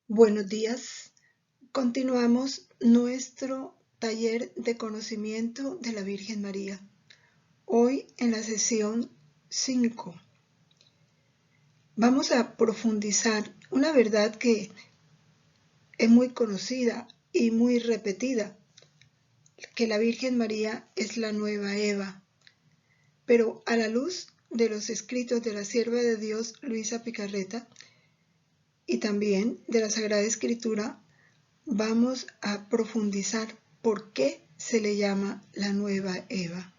Buenos días. Continuamos nuestro taller de conocimiento de la Virgen María. Hoy en la sesión 5 vamos a profundizar una verdad que es muy conocida y muy repetida, que la Virgen María es la nueva Eva. Pero a la luz de los escritos de la sierva de Dios Luisa Picarreta y también de la Sagrada Escritura, vamos a profundizar por qué se le llama la nueva Eva.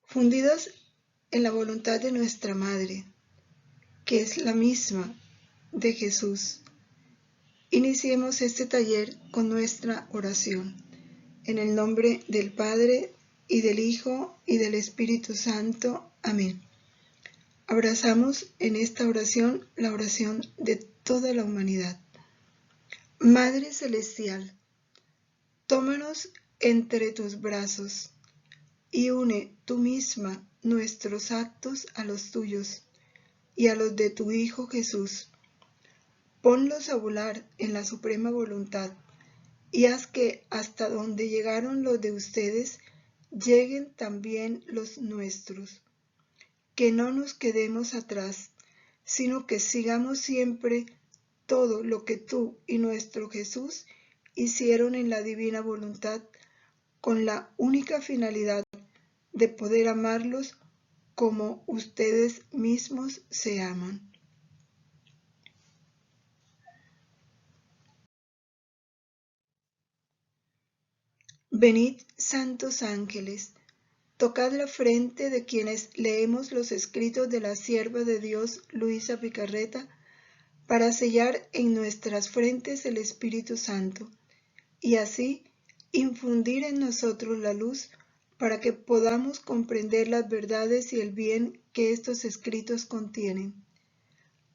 Fundidos en la voluntad de nuestra Madre, que es la misma de Jesús, iniciemos este taller con nuestra oración. En el nombre del Padre, y del Hijo, y del Espíritu Santo. Amén. Abrazamos en esta oración la oración de toda la humanidad. Madre Celestial, tómanos entre tus brazos y une tú misma nuestros actos a los tuyos y a los de tu Hijo Jesús. Ponlos a volar en la suprema voluntad y haz que hasta donde llegaron los de ustedes, lleguen también los nuestros. Que no nos quedemos atrás, sino que sigamos siempre todo lo que tú y nuestro Jesús hicieron en la divina voluntad, con la única finalidad de poder amarlos como ustedes mismos se aman. Venid, santos ángeles, tocad la frente de quienes leemos los escritos de la sierva de Dios Luisa Picarreta, para sellar en nuestras frentes el Espíritu Santo, y así infundir en nosotros la luz para que podamos comprender las verdades y el bien que estos escritos contienen.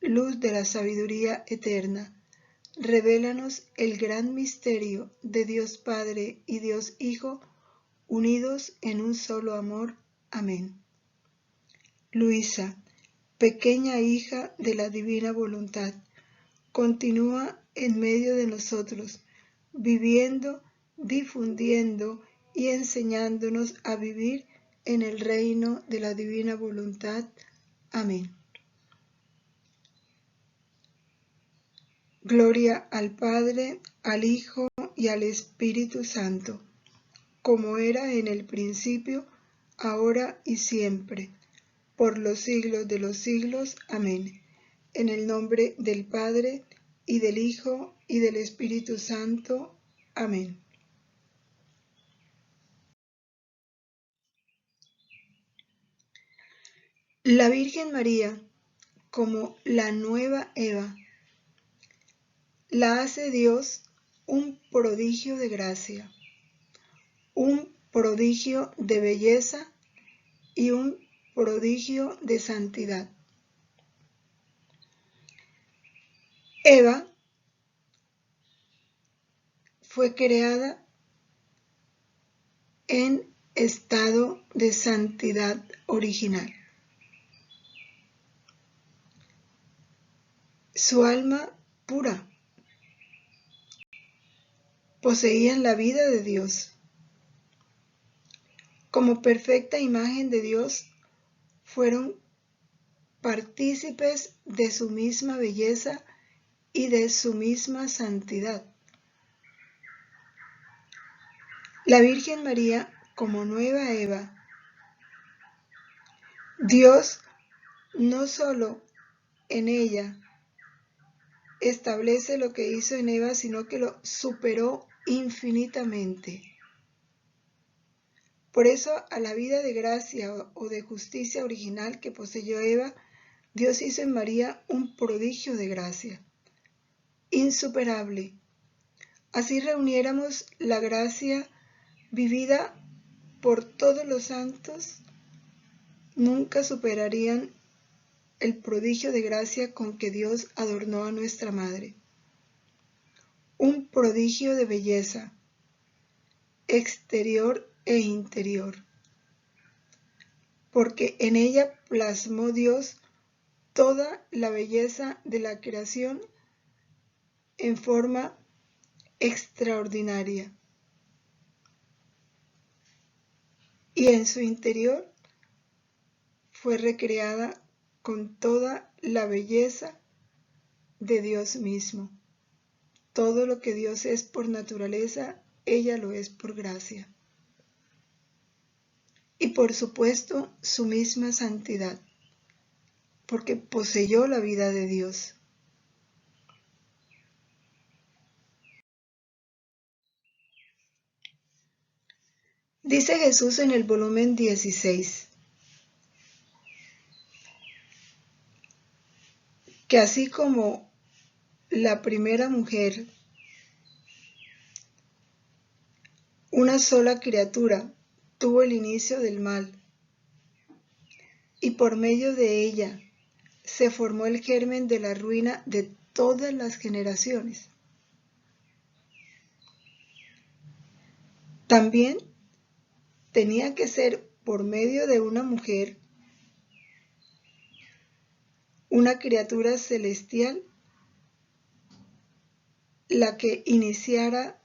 Luz de la sabiduría eterna, revélanos el gran misterio de Dios Padre y Dios Hijo, unidos en un solo amor. Amén. Luisa, pequeña hija de la divina voluntad, continúa en medio de nosotros, viviendo, difundiendo y enseñándonos a vivir en el reino de la divina voluntad. Amén. Gloria al Padre, al Hijo y al Espíritu Santo, como era en el principio, ahora y siempre, por los siglos de los siglos. Amén. En el nombre del Padre, y del Hijo, y del Espíritu Santo. Amén. La Virgen María, como la nueva Eva, la hace Dios un prodigio de gracia, un prodigio de belleza y un prodigio de santidad. Eva fue creada en estado de santidad original. Su alma pura poseía la vida de Dios. Como perfecta imagen de Dios, fueron partícipes de su misma belleza y de su misma santidad. La Virgen María, como nueva Eva, Dios no solo en ella establece lo que hizo en Eva, sino que lo superó infinitamente. Por eso, a la vida de gracia o de justicia original que poseyó Eva, Dios hizo en María un prodigio de gracia, insuperable. Así reuniéramos la gracia vivida por todos los santos, nunca superarían el prodigio de gracia con que Dios adornó a nuestra Madre. Un prodigio de belleza, exterior e interior. porque en ella plasmó Dios toda la belleza de la creación en forma extraordinaria. Y en su interior fue recreada con toda la belleza de Dios mismo. Todo lo que Dios es por naturaleza, ella lo es por gracia. Y por supuesto, su misma santidad, porque poseyó la vida de Dios. Dice Jesús en el volumen 16, que así como la primera mujer, una sola criatura, tuvo el inicio del mal, y por medio de ella se formó el germen de la ruina de todas las generaciones. También tenía que ser por medio de una mujer, una criatura celestial, la que iniciara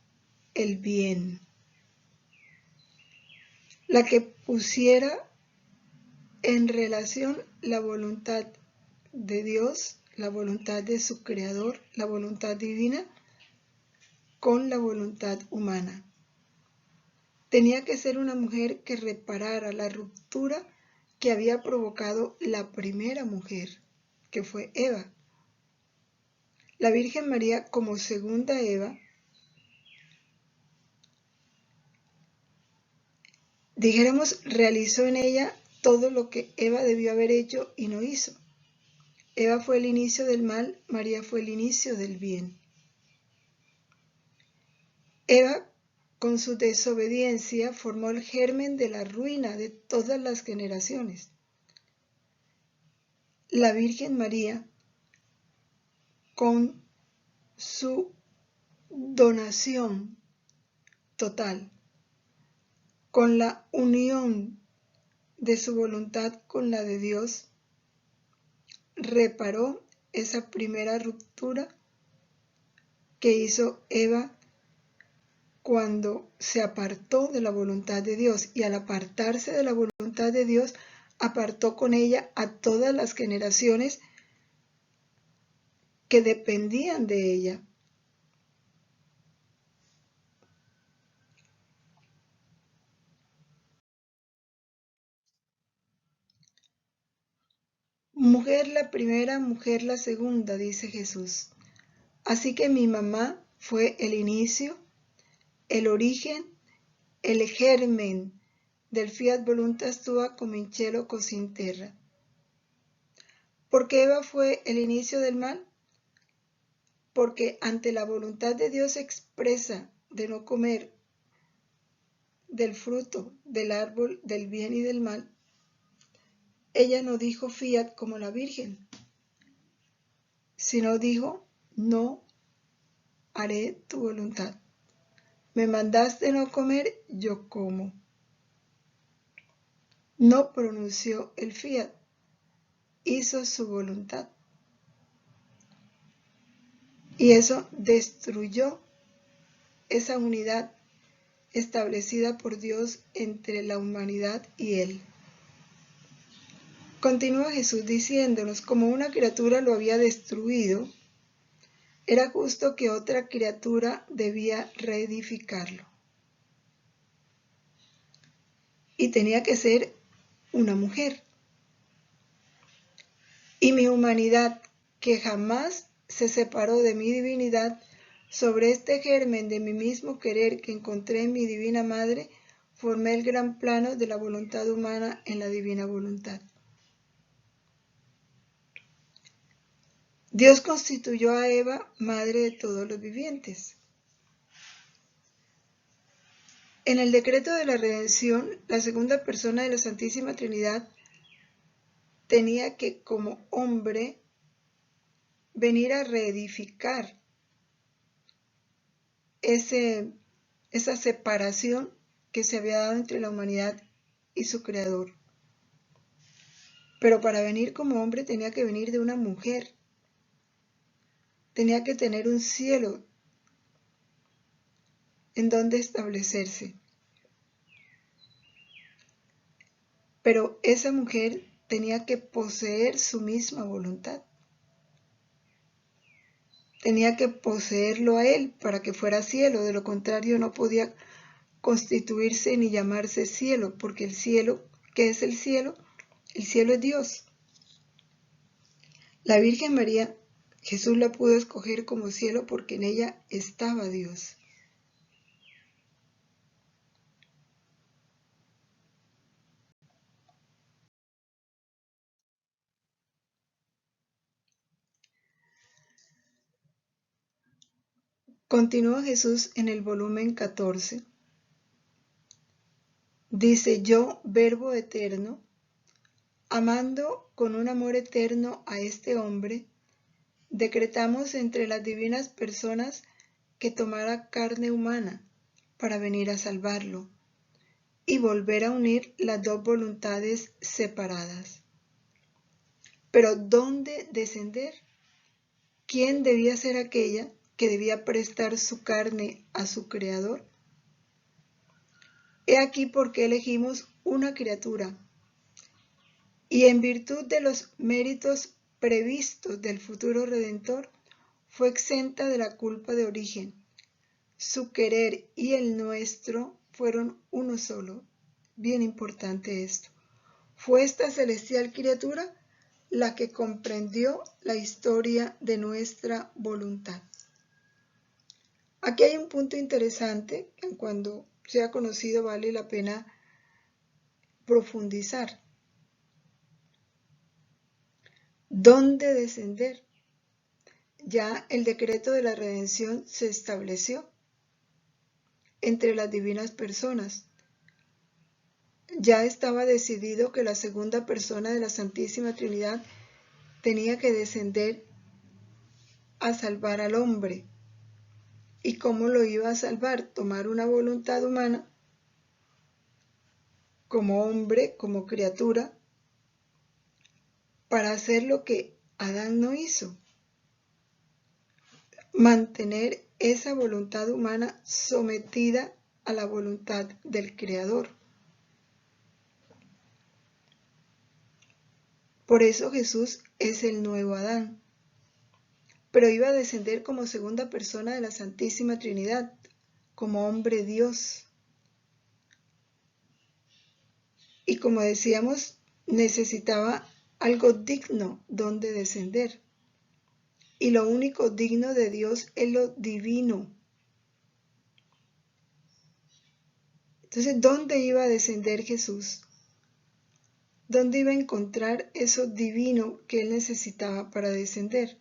el bien, la que pusiera en relación la voluntad de Dios, la voluntad de su Creador, la voluntad divina, con la voluntad humana. Tenía que ser una mujer que reparara la ruptura que había provocado la primera mujer, que fue Eva. La Virgen María, como segunda Eva, dijéramos, realizó en ella todo lo que Eva debió haber hecho y no hizo. Eva fue el inicio del mal, María fue el inicio del bien. Eva, con su desobediencia, formó el germen de la ruina de todas las generaciones. La Virgen María, con su donación total, con la unión de su voluntad con la de Dios, reparó esa primera ruptura que hizo Eva cuando se apartó de la voluntad de Dios, y al apartarse de la voluntad de Dios, apartó con ella a todas las generaciones que dependían de ella. Mujer la primera, mujer la segunda, dice Jesús. Así que mi mamá fue el inicio, el origen, el germen del fiat voluntas tua cum in cielo così in terra. ¿Por qué Eva fue el inicio del mal? Porque ante la voluntad de Dios expresa de no comer del fruto del árbol del bien y del mal, ella no dijo fiat como la Virgen, sino dijo, no haré tu voluntad. Me mandaste no comer, yo como. No pronunció el fiat, hizo su voluntad. Y eso destruyó esa unidad establecida por Dios entre la humanidad y Él. Continúa Jesús diciéndonos, como una criatura lo había destruido, era justo que otra criatura debía reedificarlo. Y tenía que ser una mujer. Y mi humanidad, que jamás se separó de mi divinidad, sobre este germen de mi mismo querer que encontré en mi divina madre, formé el gran plano de la voluntad humana en la divina voluntad. Dios constituyó a Eva madre de todos los vivientes. En el decreto de la redención, la segunda persona de la Santísima Trinidad tenía que, como hombre, venir a reedificar esa separación que se había dado entre la humanidad y su Creador. Pero para venir como hombre tenía que venir de una mujer, tenía que tener un cielo en donde establecerse. Pero esa mujer tenía que poseer su misma voluntad. Tenía que poseerlo a él para que fuera cielo, de lo contrario no podía constituirse ni llamarse cielo, porque el cielo, ¿qué es el cielo? El cielo es Dios. La Virgen María, Jesús la pudo escoger como cielo porque en ella estaba Dios. Continúa Jesús en el volumen 14. Dice: yo, Verbo eterno, amando con un amor eterno a este hombre, decretamos entre las divinas personas que tomara carne humana para venir a salvarlo y volver a unir las dos voluntades separadas. Pero ¿dónde descender? ¿Quién debía ser aquella que debía prestar su carne a su Creador? He aquí por qué elegimos una criatura, y en virtud de los méritos previstos del futuro Redentor, fue exenta de la culpa de origen. Su querer y el nuestro fueron uno solo. Bien importante esto. Fue esta celestial criatura la que comprendió la historia de nuestra voluntad. Aquí hay un punto interesante que cuando sea conocido vale la pena profundizar. ¿Dónde descender? Ya el decreto de la redención se estableció entre las divinas personas. Ya estaba decidido que la segunda persona de la Santísima Trinidad tenía que descender a salvar al hombre. ¿Y cómo lo iba a salvar? Tomar una voluntad humana como hombre, como criatura, para hacer lo que Adán no hizo. Mantener esa voluntad humana sometida a la voluntad del Creador. Por eso Jesús es el nuevo Adán. Pero iba a descender como segunda persona de la Santísima Trinidad, como hombre Dios. Y como decíamos, necesitaba algo digno donde descender. Y lo único digno de Dios es lo divino. Entonces, ¿dónde iba a descender Jesús? ¿Dónde iba a encontrar eso divino que él necesitaba para descender?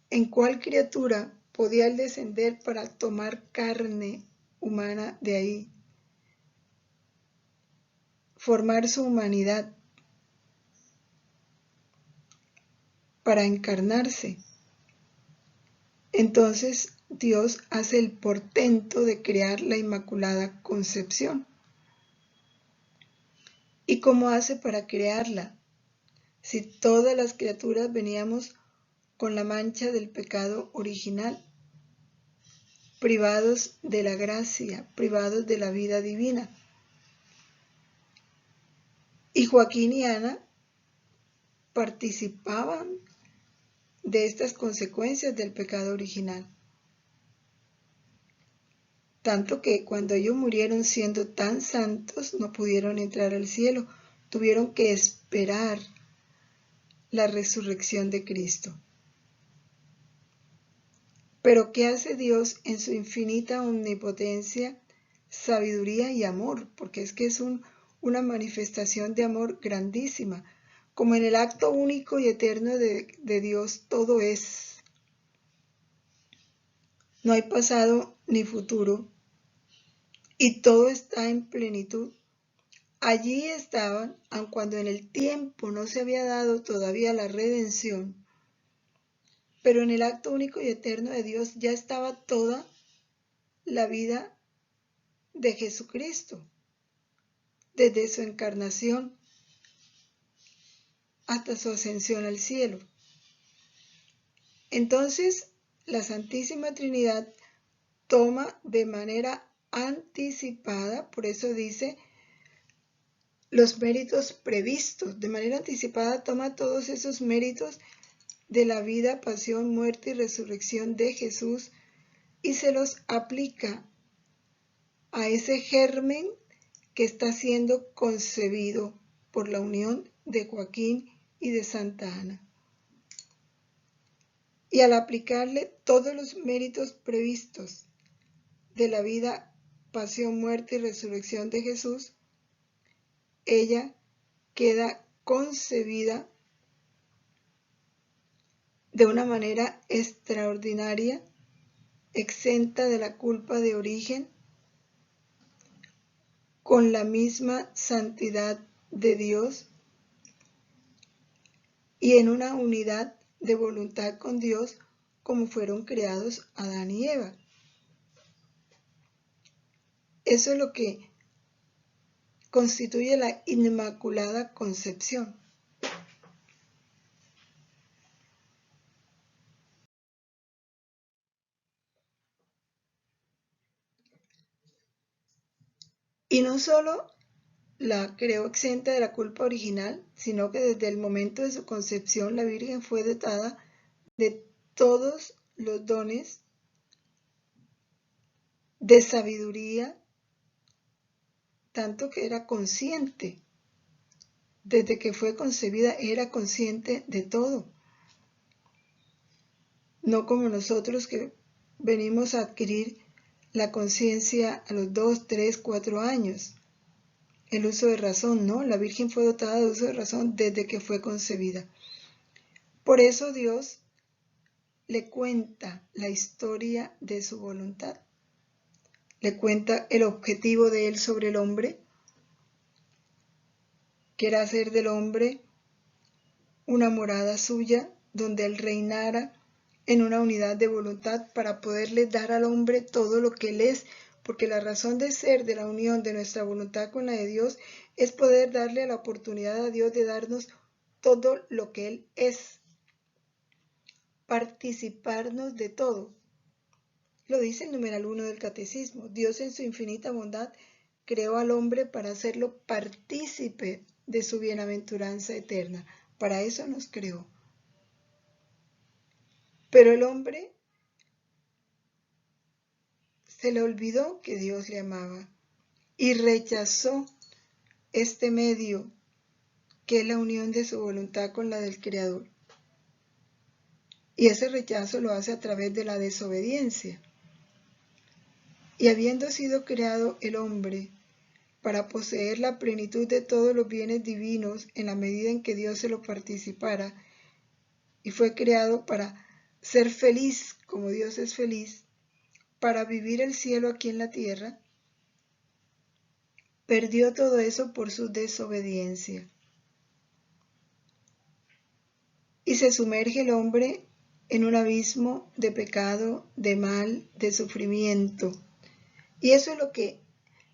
¿En cuál criatura podía él descender para tomar carne humana de ahí? Formar su humanidad para encarnarse. Entonces Dios hace el portento de crear la Inmaculada Concepción. ¿Y cómo hace para crearla? Si todas las criaturas veníamos con la mancha del pecado original, privados de la gracia, privados de la vida divina. Y Joaquín y Ana participaban de estas consecuencias del pecado original. Tanto que cuando ellos murieron siendo tan santos no pudieron entrar al cielo, tuvieron que esperar la resurrección de Cristo. Pero ¿qué hace Dios en su infinita omnipotencia, sabiduría y amor? Porque es que es una manifestación de amor grandísima. Como en el acto único y eterno de Dios todo es. No hay pasado ni futuro y todo está en plenitud. Allí estaban, aun cuando en el tiempo no se había dado todavía la redención, pero en el acto único y eterno de Dios ya estaba toda la vida de Jesucristo, desde su encarnación, hasta su ascensión al cielo. Entonces, la Santísima Trinidad toma de manera anticipada, por eso dice, los méritos previstos, de manera anticipada toma todos esos méritos de la vida, pasión, muerte y resurrección de Jesús y se los aplica a ese germen que está siendo concebido por la unión de Joaquín y de Santa Ana. Y al aplicarle todos los méritos previstos de la vida, pasión, muerte y resurrección de Jesús, ella queda concebida de una manera extraordinaria, exenta de la culpa de origen, con la misma santidad de Dios y en una unidad de voluntad con Dios como fueron creados Adán y Eva. Eso es lo que constituye la Inmaculada Concepción. Y no solo la creó exenta de la culpa original, sino que desde el momento de su concepción la Virgen fue dotada de todos los dones de sabiduría, tanto que era consciente. Desde que fue concebida era consciente de todo. No como nosotros que venimos a adquirir la conciencia a los 2, 3, 4 años. El uso de razón, no, la Virgen fue dotada de uso de razón desde que fue concebida. Por eso Dios le cuenta la historia de su voluntad. Le cuenta el objetivo de él sobre el hombre, que era hacer del hombre una morada suya, donde él reinara en una unidad de voluntad para poderle dar al hombre todo lo que él es, porque la razón de ser de la unión de nuestra voluntad con la de Dios es poder darle la oportunidad a Dios de darnos todo lo que él es, participarnos de todo. Lo dice el numeral 1 del Catecismo. Dios en su infinita bondad creó al hombre para hacerlo partícipe de su bienaventuranza eterna. Para eso nos creó. Pero el hombre se le olvidó que Dios le amaba y rechazó este medio que es la unión de su voluntad con la del Creador. Y ese rechazo lo hace a través de la desobediencia. Y habiendo sido creado el hombre para poseer la plenitud de todos los bienes divinos en la medida en que Dios se lo participara, y fue creado para ser feliz como Dios es feliz, para vivir el cielo aquí en la tierra, perdió todo eso por su desobediencia. Y se sumerge el hombre en un abismo de pecado, de mal, de sufrimiento. Y eso es lo que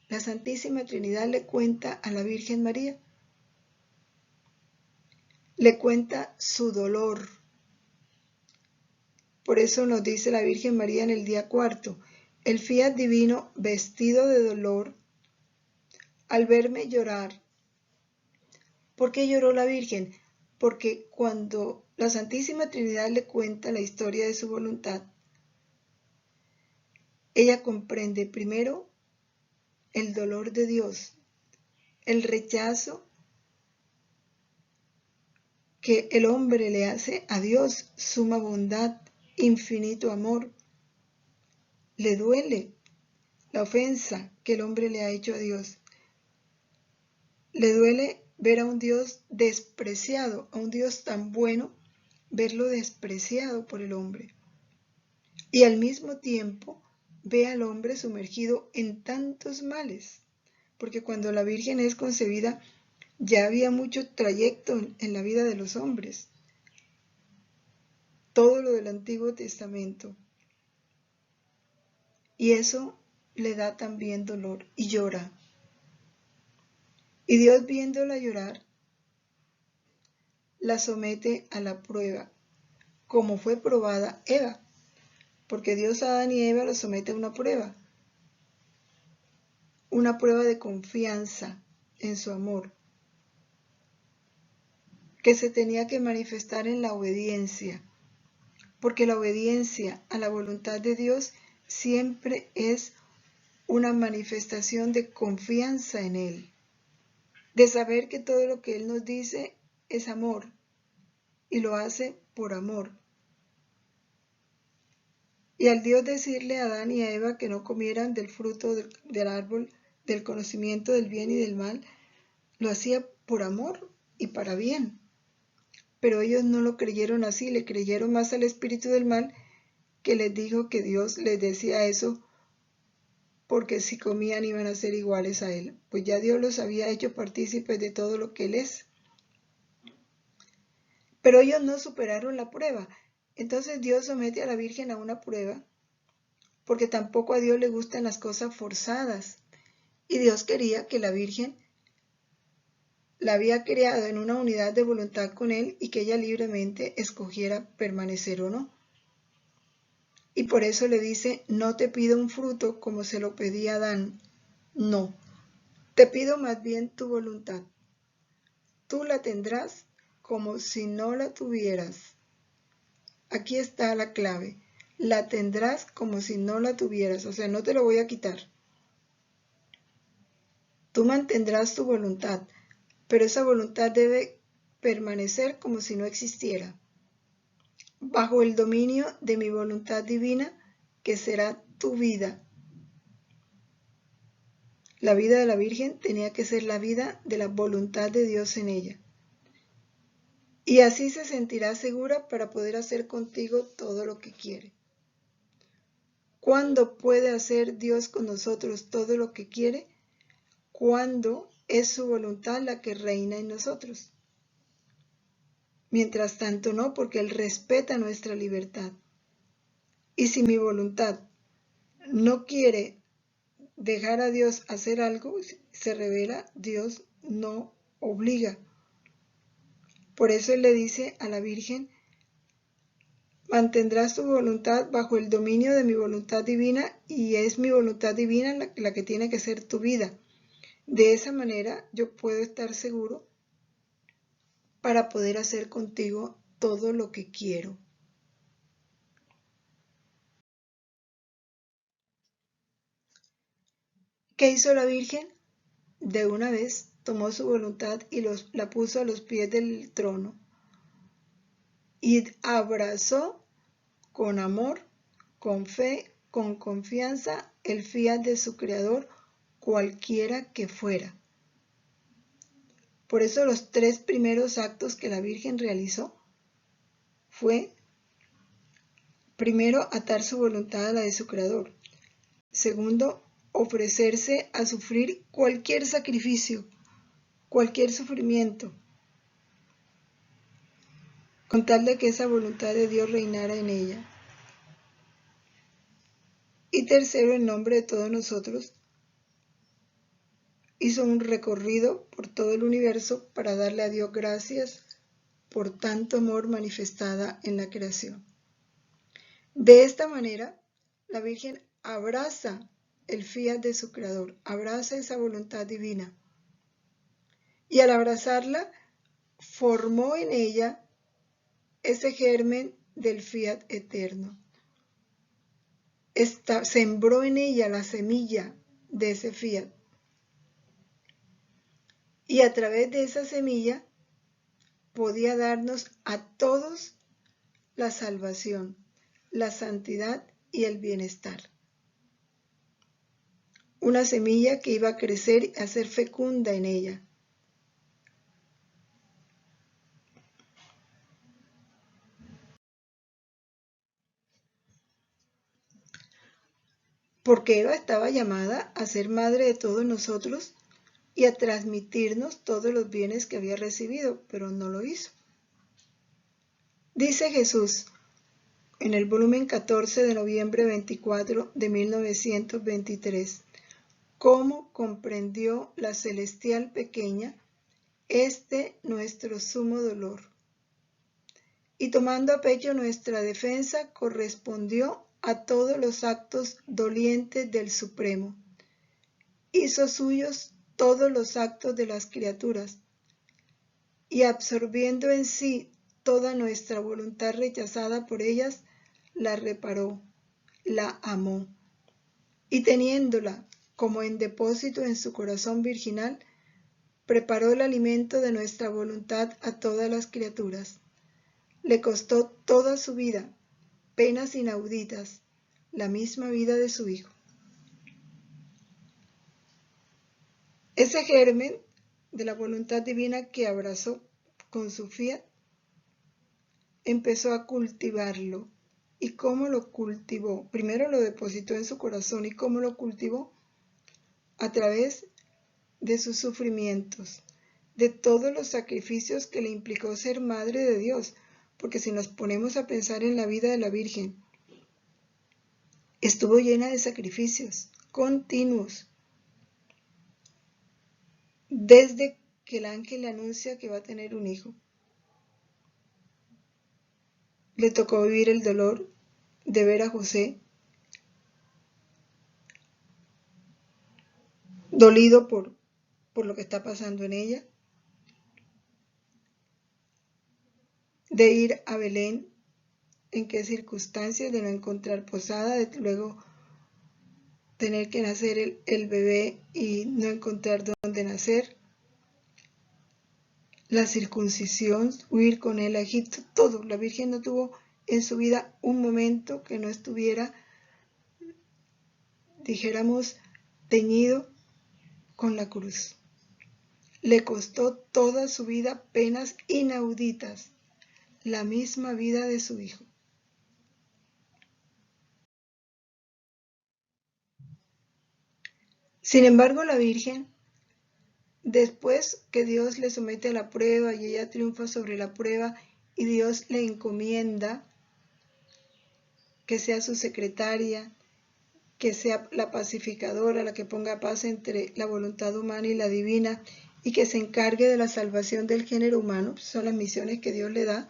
la Santísima Trinidad le cuenta a la Virgen María. Le cuenta su dolor. Por eso nos dice la Virgen María en el día cuarto: el fiat divino vestido de dolor al verme llorar. ¿Por qué lloró la Virgen? Porque cuando la Santísima Trinidad le cuenta la historia de su voluntad, ella comprende primero el dolor de Dios, el rechazo que el hombre le hace a Dios, suma bondad, infinito amor. Le duele la ofensa que el hombre le ha hecho a Dios. Le duele ver a un Dios despreciado, a un Dios tan bueno, verlo despreciado por el hombre. Y al mismo tiempo ve al hombre sumergido en tantos males, porque cuando la Virgen es concebida ya había mucho trayecto en la vida de los hombres. Todo lo del Antiguo Testamento. Y eso le da también dolor y llora. Y Dios viéndola llorar, la somete a la prueba, como fue probada Eva, porque Dios a Adán y Eva los somete a una prueba de confianza en su amor, que se tenía que manifestar en la obediencia, porque la obediencia a la voluntad de Dios siempre es una manifestación de confianza en Él, de saber que todo lo que Él nos dice es amor y lo hace por amor. Y al Dios decirle a Adán y a Eva que no comieran del fruto del árbol del conocimiento del bien y del mal, lo hacía por amor y para bien. Pero ellos no lo creyeron así, le creyeron más al espíritu del mal, que les dijo que Dios les decía eso porque si comían iban a ser iguales a Él, pues ya Dios los había hecho partícipes de todo lo que Él es. Pero ellos no superaron la prueba. Entonces Dios somete a la Virgen a una prueba, porque tampoco a Dios le gustan las cosas forzadas. Y Dios quería que la Virgen la había creado en una unidad de voluntad con Él y que ella libremente escogiera permanecer o no. Y por eso le dice, no te pido un fruto como se lo pedía Adán, no, te pido más bien tu voluntad. Tú la tendrás como si no la tuvieras. Aquí está la clave, la tendrás como si no la tuvieras, o sea, no te lo voy a quitar. Tú mantendrás tu voluntad, pero esa voluntad debe permanecer como si no existiera, bajo el dominio de mi voluntad divina, que será tu vida. La vida de la Virgen tenía que ser la vida de la voluntad de Dios en ella. Y así se sentirá segura para poder hacer contigo todo lo que quiere. ¿Cuándo puede hacer Dios con nosotros todo lo que quiere? Cuando es su voluntad la que reina en nosotros. Mientras tanto no, porque Él respeta nuestra libertad. Y si mi voluntad no quiere dejar a Dios hacer algo, se revela, Dios no obliga. Por eso Él le dice a la Virgen, mantendrás tu voluntad bajo el dominio de mi voluntad divina, y es mi voluntad divina la que tiene que ser tu vida. De esa manera yo puedo estar seguro para poder hacer contigo todo lo que quiero. ¿Qué hizo la Virgen? De una vez tomó su voluntad y la puso a los pies del trono y abrazó con amor, con fe, con confianza el fiat de su Creador, cualquiera que fuera. Por eso los 3 primeros actos que la Virgen realizó fue, primero, atar su voluntad a la de su Creador. Segundo, ofrecerse a sufrir cualquier sacrificio, cualquier sufrimiento, con tal de que esa voluntad de Dios reinara en ella. Y tercero, en nombre de todos nosotros, hizo un recorrido por todo el universo para darle a Dios gracias por tanto amor manifestada en la creación. De esta manera, la Virgen abraza el fiat de su Creador, abraza esa voluntad divina. Y al abrazarla, formó en ella ese germen del fiat eterno. Sembró en ella la semilla de ese fiat. Y a través de esa semilla podía darnos a todos la salvación, la santidad y el bienestar. Una semilla que iba a crecer y a ser fecunda en ella. Porque Eva estaba llamada a ser madre de todos nosotros y a transmitirnos todos los bienes que había recibido, pero no lo hizo. Dice Jesús en el volumen 14 de noviembre 24 de 1923, cómo comprendió la celestial pequeña este nuestro sumo dolor. y tomando a pecho nuestra defensa, correspondió a todos los actos dolientes del Supremo. Hizo suyos todos los actos de las criaturas, y absorbiendo en sí toda nuestra voluntad rechazada por ellas, la reparó, la amó, y teniéndola como en depósito en su corazón virginal, preparó el alimento de nuestra voluntad a todas las criaturas. Le costó toda su vida, penas inauditas, la misma vida de su Hijo. Ese germen de la voluntad divina que abrazó con su fiat, empezó a cultivarlo. ¿Y cómo lo cultivó? Primero lo depositó en su corazón. ¿Y cómo lo cultivó? A través de sus sufrimientos, de todos los sacrificios que le implicó ser Madre de Dios. Porque si nos ponemos a pensar en la vida de la Virgen, estuvo llena de sacrificios continuos. Desde que el ángel le anuncia que va a tener un hijo, le tocó vivir el dolor de ver a José dolido por lo que está pasando en ella, de ir a Belén, en qué circunstancias, de no encontrar posada, de luego tener que nacer el bebé y no encontrar dónde nacer, la circuncisión, huir con él a Egipto, todo. La Virgen no tuvo en su vida un momento que no estuviera, dijéramos, teñido con la cruz. Le costó toda su vida penas inauditas, la misma vida de su Hijo. Sin embargo, la Virgen, después que Dios le somete a la prueba y ella triunfa sobre la prueba y Dios le encomienda que sea su secretaria, que sea la pacificadora, la que ponga paz entre la voluntad humana y la divina y que se encargue de la salvación del género humano, son las misiones que Dios le da.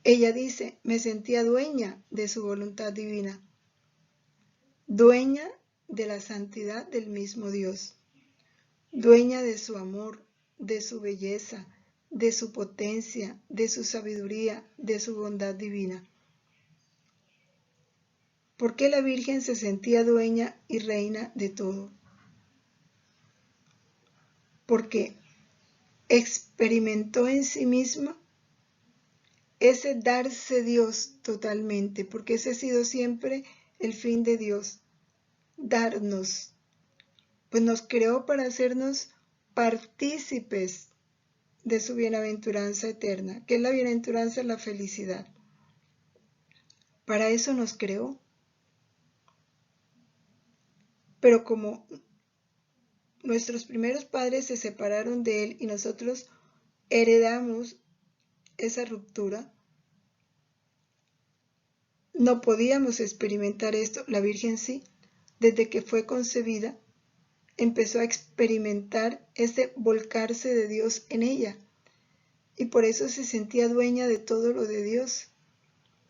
Ella dice, me sentía dueña de su voluntad divina, dueña de la santidad del mismo Dios, dueña de su amor, de su belleza, de su potencia, de su sabiduría, de su bondad divina. ¿Por qué la Virgen se sentía dueña y reina de todo? Porque experimentó en sí misma ese darse Dios totalmente, porque ese ha sido siempre el fin de Dios, darnos, pues nos creó para hacernos partícipes de su bienaventuranza eterna. ¿Qué es la bienaventuranza? La felicidad. Para eso nos creó. Pero como nuestros primeros padres se separaron de Él y nosotros heredamos esa ruptura, no podíamos experimentar esto. La Virgen sí, desde que fue concebida, empezó a experimentar ese volcarse de Dios en ella. Y por eso se sentía dueña de todo lo de Dios.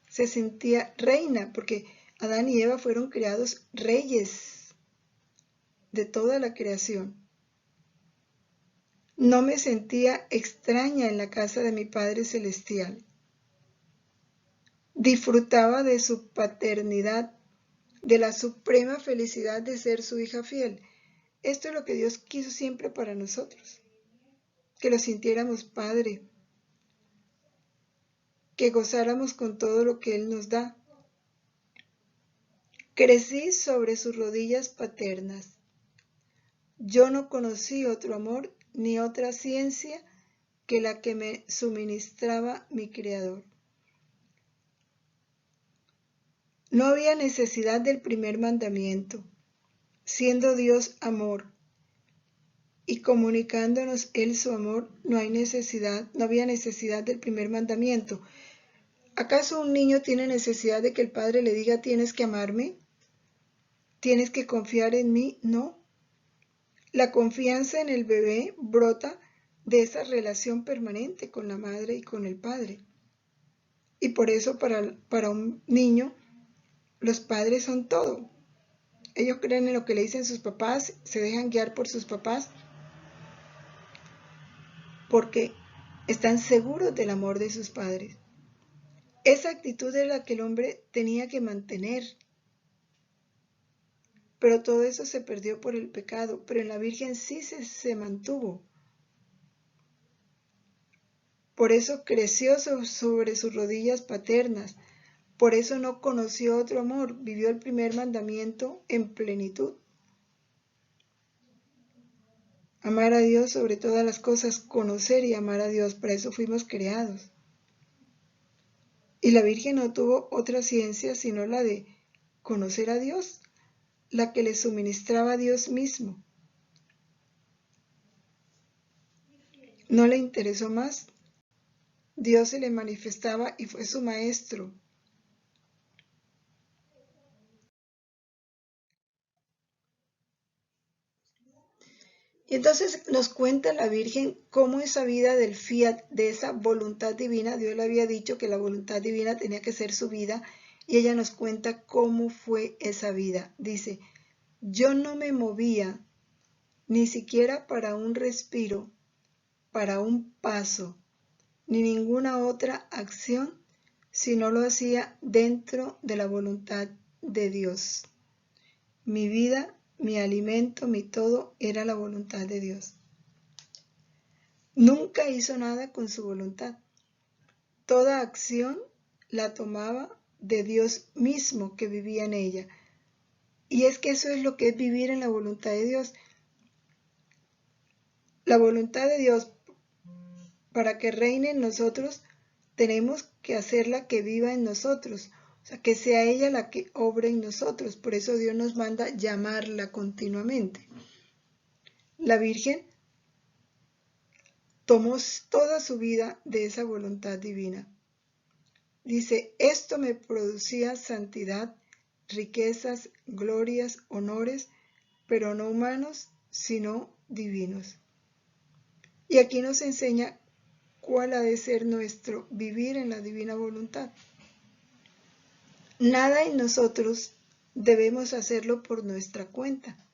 Se sentía reina, porque Adán y Eva fueron creados reyes de toda la creación. No me sentía extraña en la casa de mi Padre Celestial. Disfrutaba de su paternidad, de la suprema felicidad de ser su hija fiel. Esto es lo que Dios quiso siempre para nosotros, que lo sintiéramos Padre, que gozáramos con todo lo que Él nos da. Crecí sobre sus rodillas paternas. Yo no conocí otro amor ni otra ciencia que la que me suministraba mi Creador. No había necesidad del primer mandamiento, siendo Dios amor y comunicándonos Él su amor, no había necesidad del primer mandamiento. ¿Acaso un niño tiene necesidad de que el padre le diga tienes que amarme? ¿Tienes que confiar en mí? No. La confianza en el bebé brota de esa relación permanente con la madre y con el padre. Y por eso para un niño los padres son todo. Ellos creen en lo que le dicen sus papás, se dejan guiar por sus papás porque están seguros del amor de sus padres. Esa actitud es la que el hombre tenía que mantener. Pero todo eso se perdió por el pecado, pero en la Virgen sí se mantuvo. Por eso creció sobre sus rodillas paternas. Por eso no conoció otro amor, vivió el primer mandamiento en plenitud. Amar a Dios sobre todas las cosas, conocer y amar a Dios, para eso fuimos creados. Y la Virgen no tuvo otra ciencia sino la de conocer a Dios, la que le suministraba a Dios mismo. No le interesó más. Dios se le manifestaba y fue su maestro. Y entonces nos cuenta la Virgen cómo esa vida del fiat, de esa voluntad divina, Dios le había dicho que la voluntad divina tenía que ser su vida, y ella nos cuenta cómo fue esa vida. Dice, yo no me movía ni siquiera para un respiro, para un paso, ni ninguna otra acción, si no lo hacía dentro de la voluntad de Dios. Mi vida, mi alimento, mi todo era la voluntad de Dios. Nunca hizo nada con su voluntad. Toda acción la tomaba de Dios mismo que vivía en ella. Y es que eso es lo que es vivir en la voluntad de Dios. La voluntad de Dios, para que reine en nosotros, tenemos que hacerla que viva en nosotros. O sea, que sea ella la que obre en nosotros. Por eso Dios nos manda llamarla continuamente. La Virgen tomó toda su vida de esa voluntad divina. Dice, esto me producía santidad, riquezas, glorias, honores, pero no humanos, sino divinos. Y aquí nos enseña cuál ha de ser nuestro vivir en la divina voluntad. Nada en nosotros debemos hacerlo por nuestra cuenta,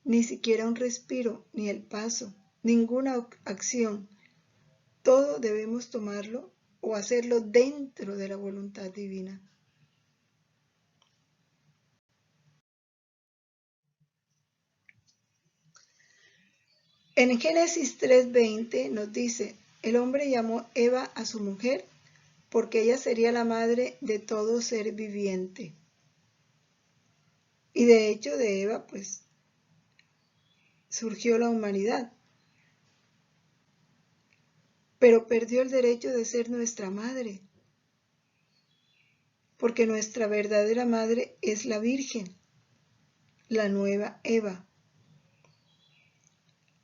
ni siquiera un respiro, ni el paso, ninguna acción. Todo debemos tomarlo o hacerlo dentro de la voluntad divina. En Génesis 3:20 nos dice, el hombre llamó Eva a su mujer porque ella sería la madre de todo ser viviente. Y de hecho de Eva pues surgió la humanidad. Pero perdió el derecho de ser nuestra madre, porque nuestra verdadera madre es la Virgen, la nueva Eva.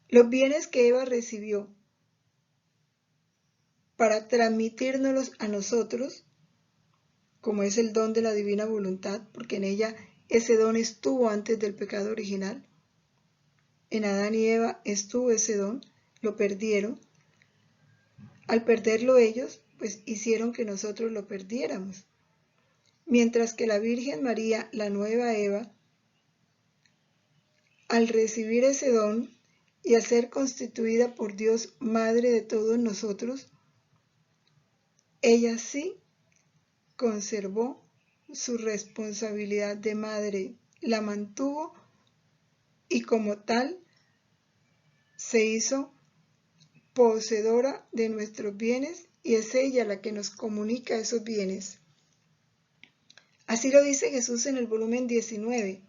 Los bienes que Eva recibió para transmitírnoslos a nosotros, como es el don de la divina voluntad, porque en ella ese don estuvo antes del pecado original. En Adán y Eva estuvo ese don, lo perdieron. Al perderlo ellos, pues hicieron que nosotros lo perdiéramos. Mientras que la Virgen María, la nueva Eva, al recibir ese don y al ser constituida por Dios Madre de todos nosotros, ella sí conservó su responsabilidad de madre, la mantuvo y como tal se hizo poseedora de nuestros bienes y es ella la que nos comunica esos bienes. Así lo dice Jesús en el volumen 19.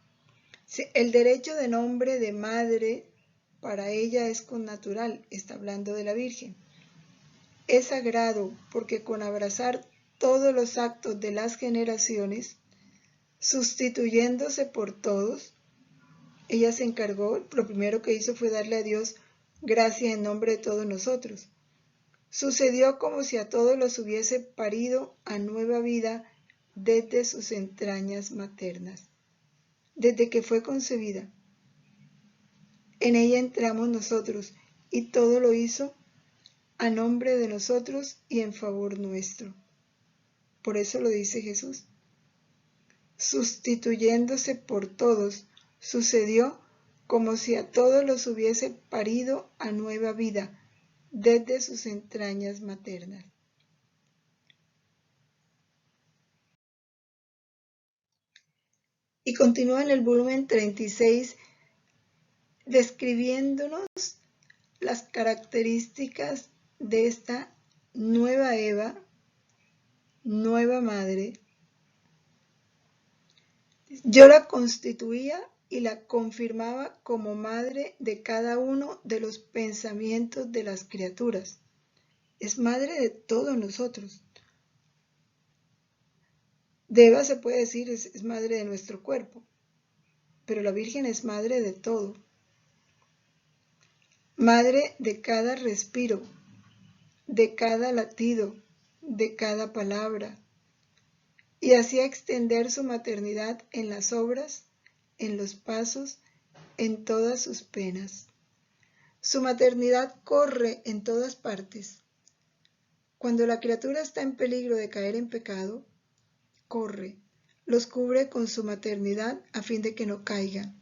El derecho de nombre de madre para ella es connatural, está hablando de la Virgen. Es sagrado porque con abrazar todos los actos de las generaciones, sustituyéndose por todos, ella se encargó, lo primero que hizo fue darle a Dios gracias en nombre de todos nosotros. Sucedió como si a todos los hubiese parido a nueva vida desde sus entrañas maternas, desde que fue concebida. En ella entramos nosotros y todo lo hizo a nombre de nosotros y en favor nuestro. Por eso lo dice Jesús. Sustituyéndose por todos, sucedió como si a todos los hubiese parido a nueva vida desde sus entrañas maternas. Y continúa en el volumen 36 describiéndonos las características de esta nueva Eva, nueva madre. Yo la constituía y la confirmaba como madre de cada uno de los pensamientos de las criaturas. Es madre de todos nosotros. De Eva se puede decir es madre de nuestro cuerpo, pero la Virgen es madre de todo. Madre de cada respiro, de cada latido, de cada palabra, y hacía extender su maternidad en las obras, en los pasos, en todas sus penas. Su maternidad corre en todas partes. Cuando la criatura está en peligro de caer en pecado, corre, los cubre con su maternidad a fin de que no caigan.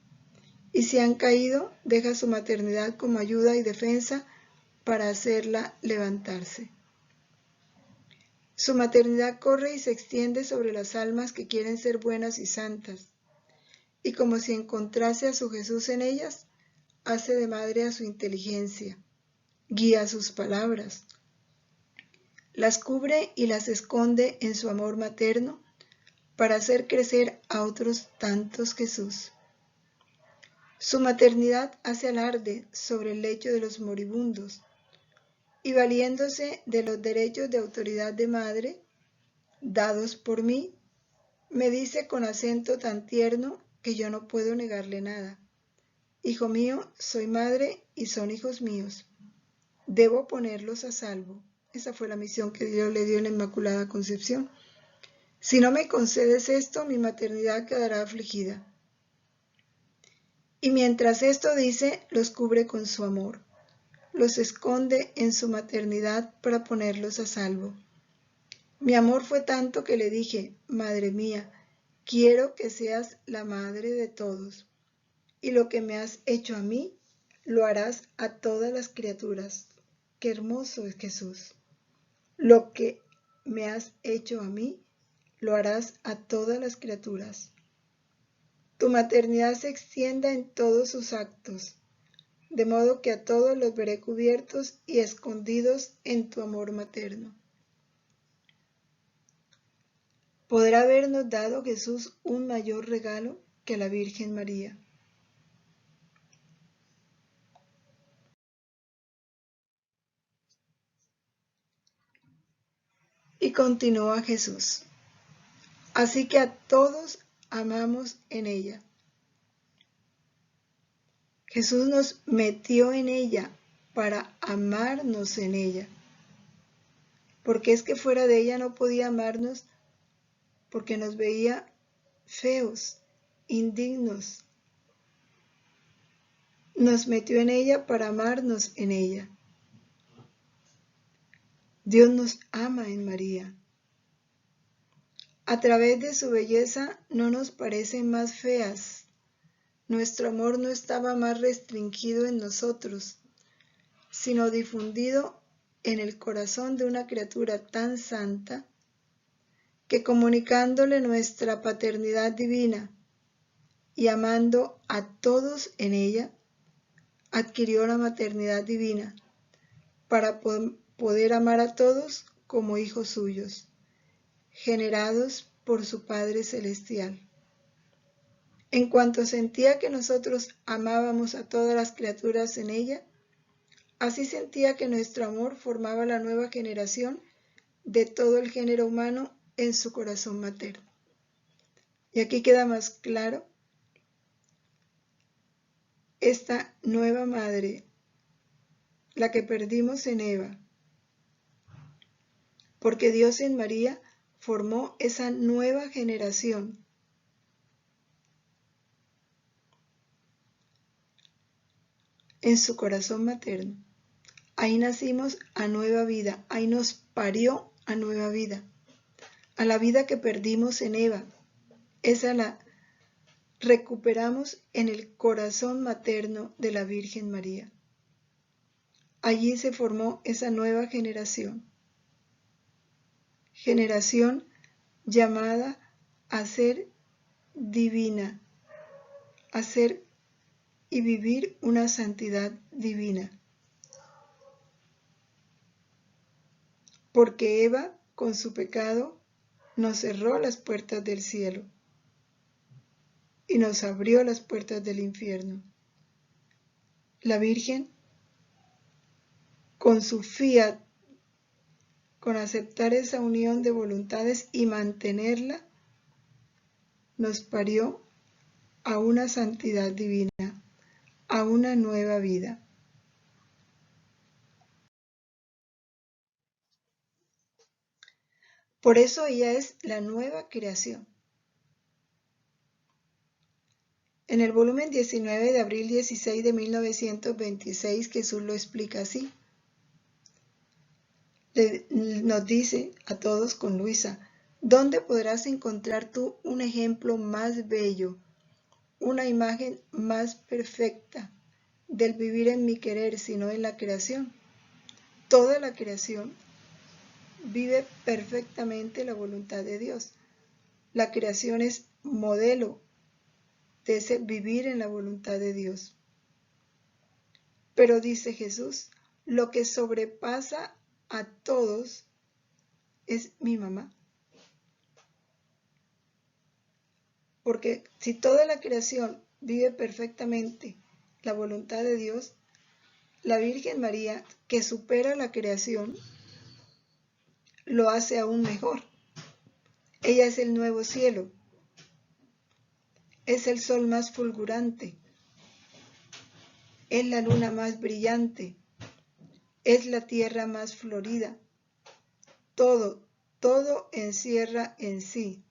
Y si han caído, deja su maternidad como ayuda y defensa para hacerla levantarse. Su maternidad corre y se extiende sobre las almas que quieren ser buenas y santas, y como si encontrase a su Jesús en ellas, hace de madre a su inteligencia, guía sus palabras, las cubre y las esconde en su amor materno para hacer crecer a otros tantos Jesús. Su maternidad hace alarde sobre el lecho de los moribundos, y valiéndose de los derechos de autoridad de madre, dados por mí, me dice con acento tan tierno que yo no puedo negarle nada. Hijo mío, soy madre y son hijos míos. Debo ponerlos a salvo. Esa fue la misión que Dios le dio en la Inmaculada Concepción. Si no me concedes esto, mi maternidad quedará afligida. Y mientras esto dice, los cubre con su amor. Los esconde en su maternidad para ponerlos a salvo. Mi amor fue tanto que le dije, Madre mía, quiero que seas la madre de todos, y lo que me has hecho a mí, lo harás a todas las criaturas. Qué hermoso es Jesús. Lo que me has hecho a mí, lo harás a todas las criaturas. Tu maternidad se extienda en todos sus actos, de modo que a todos los veré cubiertos y escondidos en tu amor materno. ¿Podrá habernos dado Jesús un mayor regalo que la Virgen María? Y continúa Jesús. Así que a todos amamos en ella. Jesús nos metió en ella para amarnos en ella. Porque es que fuera de ella no podía amarnos porque nos veía feos, indignos. Nos metió en ella para amarnos en ella. Dios nos ama en María. A través de su belleza no nos parecen más feas. Nuestro amor no estaba más restringido en nosotros, sino difundido en el corazón de una criatura tan santa que comunicándole nuestra paternidad divina y amando a todos en ella, adquirió la maternidad divina para poder amar a todos como hijos suyos, generados por su Padre Celestial. En cuanto sentía que nosotros amábamos a todas las criaturas en ella, así sentía que nuestro amor formaba la nueva generación de todo el género humano en su corazón materno. Y aquí queda más claro esta nueva madre, la que perdimos en Eva, porque Dios en María formó esa nueva generación. En su corazón materno. Ahí nacimos a nueva vida, ahí nos parió a nueva vida. a la vida que perdimos en Eva. Esa la recuperamos en el corazón materno de la Virgen María. Allí se formó esa nueva generación llamada a ser divina, a ser y vivir una santidad divina. Porque Eva, con su pecado, nos cerró las puertas del cielo y nos abrió las puertas del infierno. La Virgen, con su fiat, con aceptar esa unión de voluntades y mantenerla, nos parió a una santidad divina, a una nueva vida. Por eso ella es la nueva creación. En el volumen 19 de abril 16 de 1926, Jesús lo explica así. Nos dice a todos con Luisa: ¿dónde podrás encontrar tú un ejemplo más bello, una imagen más perfecta del vivir en mi querer, sino en la creación? Toda la creación vive perfectamente la voluntad de Dios. La creación es modelo de ese vivir en la voluntad de Dios. Pero dice Jesús, lo que sobrepasa a todos es mi mamá. Porque si toda la creación vive perfectamente la voluntad de Dios, la Virgen María, que supera la creación, lo hace aún mejor. Ella es el nuevo cielo, es el sol más fulgurante, es la luna más brillante, es la tierra más florida. Todo encierra en sí.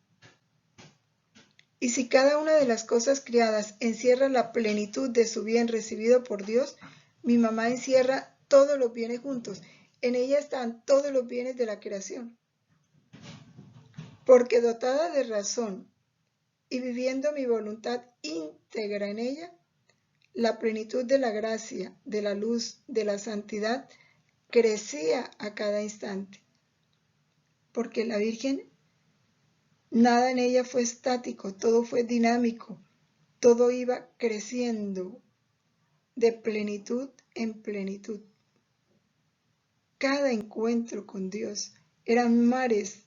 Y si cada una de las cosas creadas encierra la plenitud de su bien recibido por Dios, mi mamá encierra todos los bienes juntos. En ella están todos los bienes de la creación. Porque dotada de razón y viviendo mi voluntad íntegra en ella, la plenitud de la gracia, de la luz, de la santidad, crecía a cada instante. Porque la Virgen, nada en ella fue estático, todo fue dinámico, todo iba creciendo de plenitud en plenitud. Cada encuentro con Dios eran mares,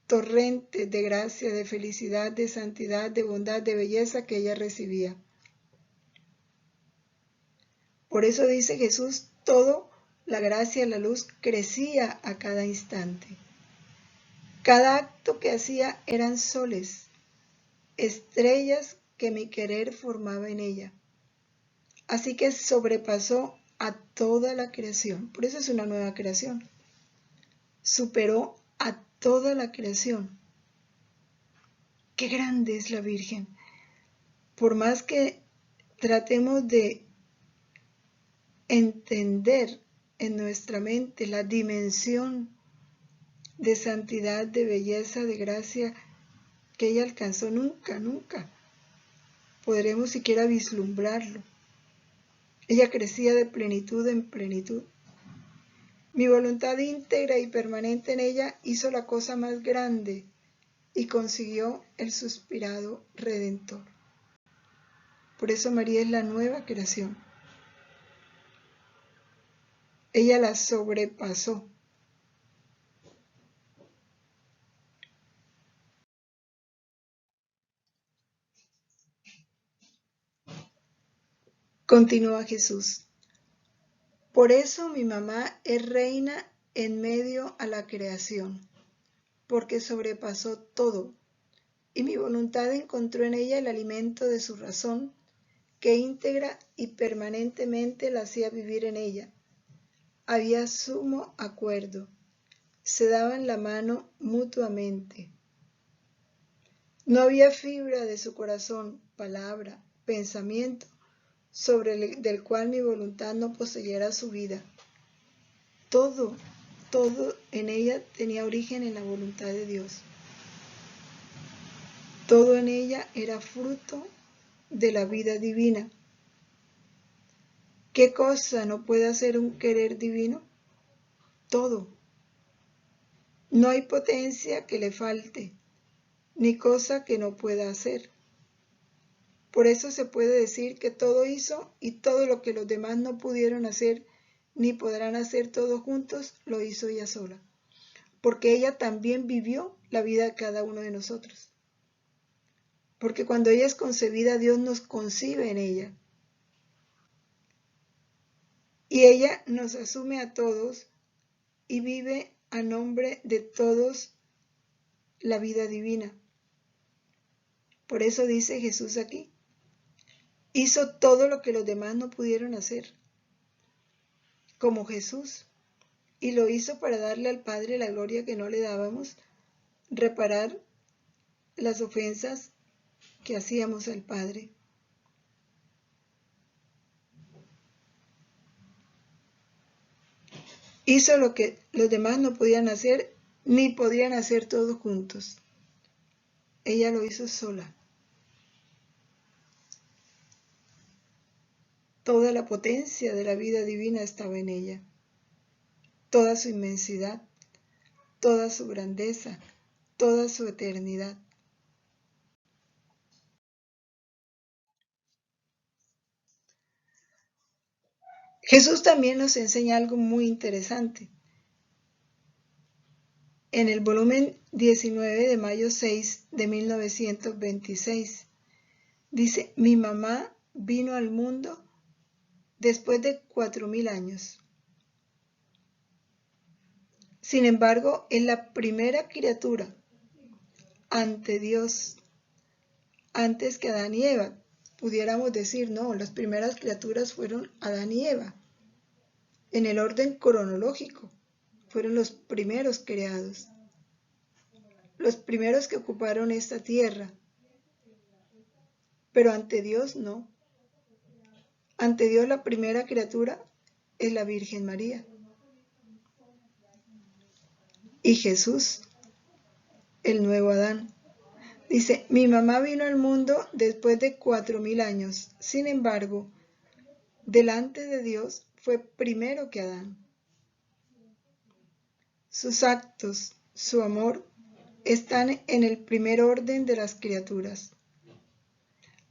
torrentes de gracia, de felicidad, de santidad, de bondad, de belleza que ella recibía. Por eso dice Jesús, todo, la gracia, la luz, crecía a cada instante. Cada acto que hacía eran soles, estrellas que mi querer formaba en ella. Así que sobrepasó a toda la creación. Por eso es una nueva creación. Superó a toda la creación. ¡Qué grande es la Virgen! Por más que tratemos de entender en nuestra mente la dimensión de santidad, de belleza, de gracia que ella alcanzó, nunca podremos siquiera vislumbrarlo. Ella crecía de plenitud en plenitud. Mi voluntad íntegra y permanente en ella hizo la cosa más grande y consiguió el suspirado Redentor. Por eso María es la nueva creación. Ella la sobrepasó. Continúa Jesús. Por eso mi mamá es reina en medio a la creación, porque sobrepasó todo, y mi voluntad encontró en ella el alimento de su razón, que íntegra y permanentemente la hacía vivir en ella. Había sumo acuerdo, se daban la mano mutuamente. No había fibra de su corazón, palabra, pensamiento, del cual mi voluntad no poseyera su vida. Todo todo en ella tenía origen en la voluntad de Dios. Todo en ella era fruto de la vida divina. ¿Qué cosa no puede hacer un querer divino? Todo. No hay potencia que le falte, ni cosa que no pueda hacer. Por eso se puede decir que todo hizo, y todo lo que los demás no pudieron hacer, ni podrán hacer todos juntos, lo hizo ella sola. Porque ella también vivió la vida de cada uno de nosotros. Porque cuando ella es concebida, Dios nos concibe en ella. Y ella nos asume a todos y vive a nombre de todos la vida divina. Por eso dice Jesús aquí, hizo todo lo que los demás no pudieron hacer, como Jesús, y lo hizo para darle al Padre la gloria que no le dábamos, reparar las ofensas que hacíamos al Padre. Hizo lo que los demás no podían hacer, ni podían hacer todos juntos. Ella lo hizo sola. Toda la potencia de la vida divina estaba en ella. Toda su inmensidad, toda su grandeza, toda su eternidad. Jesús también nos enseña algo muy interesante. En el volumen 19 de mayo 6 de 1926, dice, mi mamá vino al mundo después de 4000 años. Sin embargo, es la primera criatura ante Dios, antes que Adán y Eva. Pudiéramos decir, no, las primeras criaturas fueron Adán y Eva. En el orden cronológico, fueron los primeros creados, los primeros que ocuparon esta tierra. Pero ante Dios no. Ante Dios la primera criatura es la Virgen María. Y Jesús, el nuevo Adán. Dice, mi mamá vino al mundo después de 4000 años. Sin embargo, delante de Dios fue primero que Adán. Sus actos, su amor, están en el primer orden de las criaturas.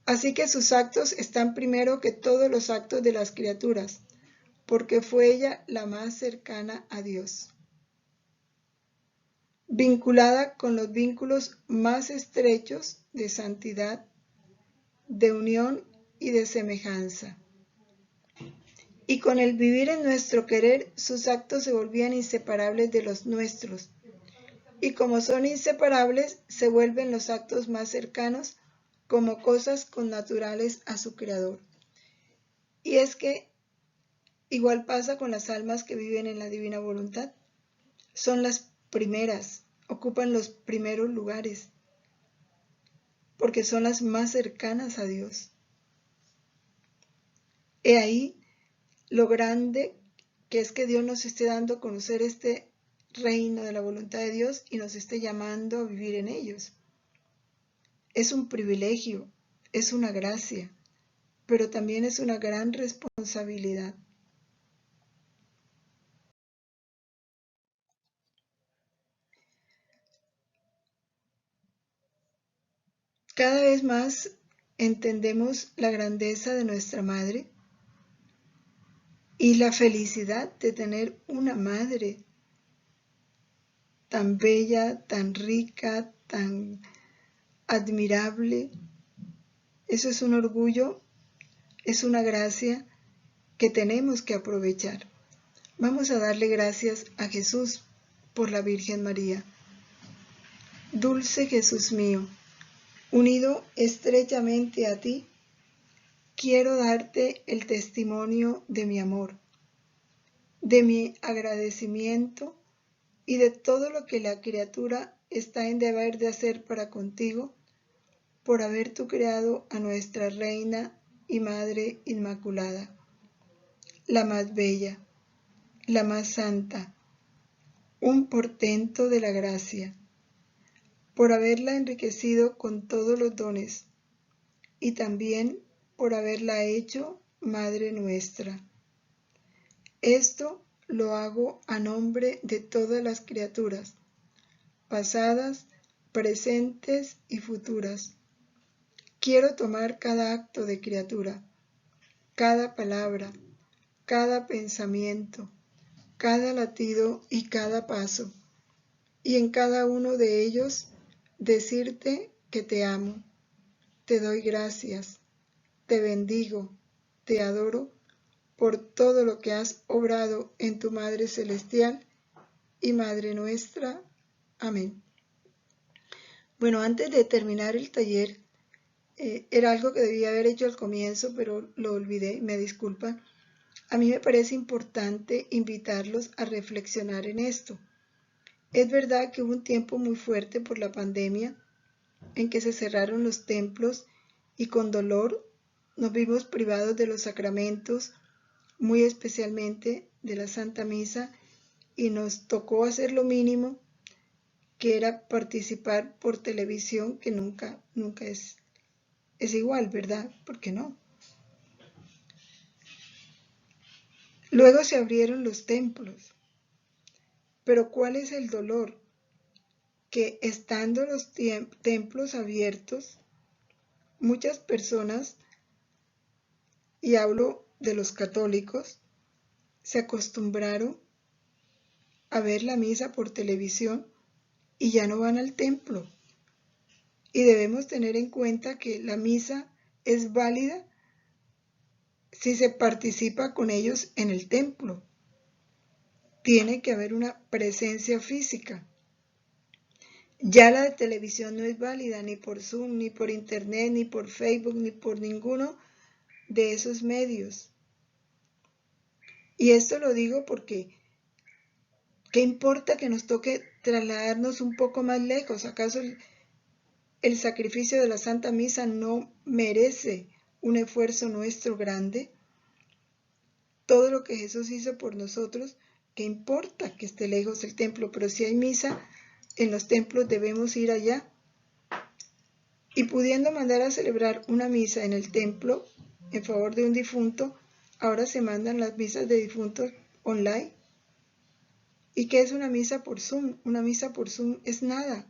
Así que sus actos están primero que todos los actos de las criaturas, porque fue ella la más cercana a Dios, vinculada con los vínculos más estrechos de santidad, de unión y de semejanza. Y con el vivir en nuestro querer, sus actos se volvían inseparables de los nuestros. Y como son inseparables, se vuelven los actos más cercanos como cosas connaturales a su Creador. Y es que igual pasa con las almas que viven en la divina voluntad. Son las primeras, ocupan los primeros lugares, porque son las más cercanas a Dios. He ahí lo grande que es que Dios nos esté dando a conocer este reino de la voluntad de Dios y nos esté llamando a vivir en ellos. Es un privilegio, es una gracia, pero también es una gran responsabilidad. Cada vez más entendemos la grandeza de nuestra Madre y la felicidad de tener una Madre tan bella, tan rica, tan admirable. Eso es un orgullo, es una gracia que tenemos que aprovechar. Vamos a darle gracias a Jesús por la Virgen María. Dulce Jesús mío, unido estrechamente a ti, quiero darte el testimonio de mi amor, de mi agradecimiento y de todo lo que la criatura está en deber de hacer para contigo, por haber tú creado a nuestra Reina y Madre Inmaculada, la más bella, la más santa, un portento de la gracia, por haberla enriquecido con todos los dones y también por haberla hecho Madre nuestra. Esto lo hago a nombre de todas las criaturas, pasadas, presentes y futuras. Quiero tomar cada acto de criatura, cada palabra, cada pensamiento, cada latido y cada paso, y en cada uno de ellos decirte que te amo, te doy gracias, te bendigo, te adoro por todo lo que has obrado en tu Madre Celestial y Madre nuestra. Amén. Bueno, antes de terminar el taller, era algo que debía haber hecho al comienzo, pero lo olvidé, me disculpan. A mí me parece importante invitarlos a reflexionar en esto. Es verdad que hubo un tiempo muy fuerte por la pandemia en que se cerraron los templos y con dolor nos vimos privados de los sacramentos, muy especialmente de la Santa Misa, y nos tocó hacer lo mínimo, que era participar por televisión, que nunca es igual, ¿verdad? ¿Por qué no? Luego se abrieron los templos, pero ¿cuál es el dolor? Que estando los templos abiertos, muchas personas, y hablo de los católicos, se acostumbraron a ver la misa por televisión y ya no van al templo. Y debemos tener en cuenta que la misa es válida si se participa con ellos en el templo. Tiene que haber una presencia física. Ya la de televisión no es válida ni por Zoom, ni por Internet, ni por Facebook, ni por ninguno de esos medios. Y esto lo digo porque, ¿qué importa que nos toque trasladarnos un poco más lejos? ¿Acaso el sacrificio de la Santa Misa no merece un esfuerzo nuestro grande? Todo lo que Jesús hizo por nosotros, ¿qué importa que esté lejos el templo? Pero si hay misa en los templos debemos ir allá. Y pudiendo mandar a celebrar una misa en el templo en favor de un difunto, ahora se mandan las misas de difuntos online. ¿Y qué es una misa por Zoom? Una misa por Zoom es nada.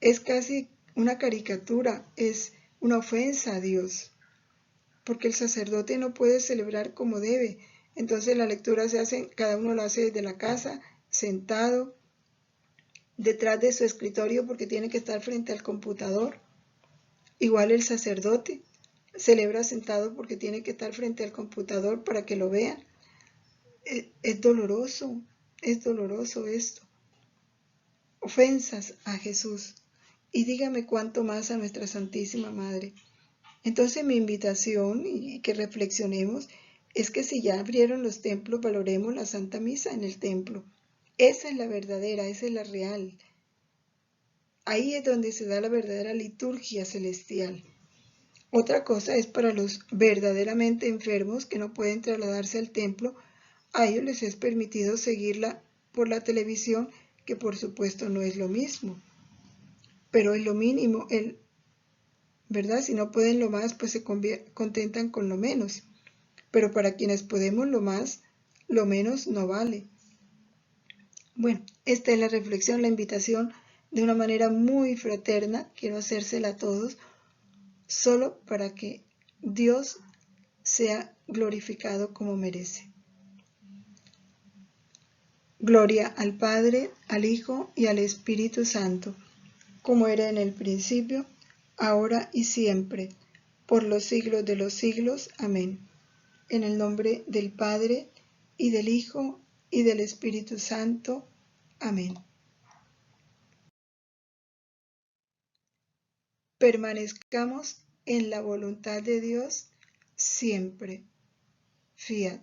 Es casi una caricatura, es una ofensa a Dios, porque el sacerdote no puede celebrar como debe. Entonces la lectura se hace, cada uno la hace desde la casa, sentado, detrás de su escritorio porque tiene que estar frente al computador. Igual el sacerdote celebra sentado porque tiene que estar frente al computador para que lo vean. Es doloroso esto. Ofensas a Jesús. Y dígame cuánto más a nuestra Santísima Madre. Entonces mi invitación, y que reflexionemos, es que si ya abrieron los templos, valoremos la Santa Misa en el templo. Esa es la verdadera, esa es la real. Ahí es donde se da la verdadera liturgia celestial. Otra cosa es para los verdaderamente enfermos que no pueden trasladarse al templo, a ellos les es permitido seguirla por la televisión, que por supuesto no es lo mismo, pero es lo mínimo, ¿verdad? Si no pueden lo más, pues se contentan con lo menos, pero para quienes podemos lo más, lo menos no vale. Bueno, esta es la reflexión, la invitación de una manera muy fraterna, quiero hacérsela a todos, solo para que Dios sea glorificado como merece. Gloria al Padre, al Hijo y al Espíritu Santo, como era en el principio, ahora y siempre, por los siglos de los siglos. Amén. En el nombre del Padre, y del Hijo, y del Espíritu Santo. Amén. Permanezcamos en la voluntad de Dios siempre. Fiat.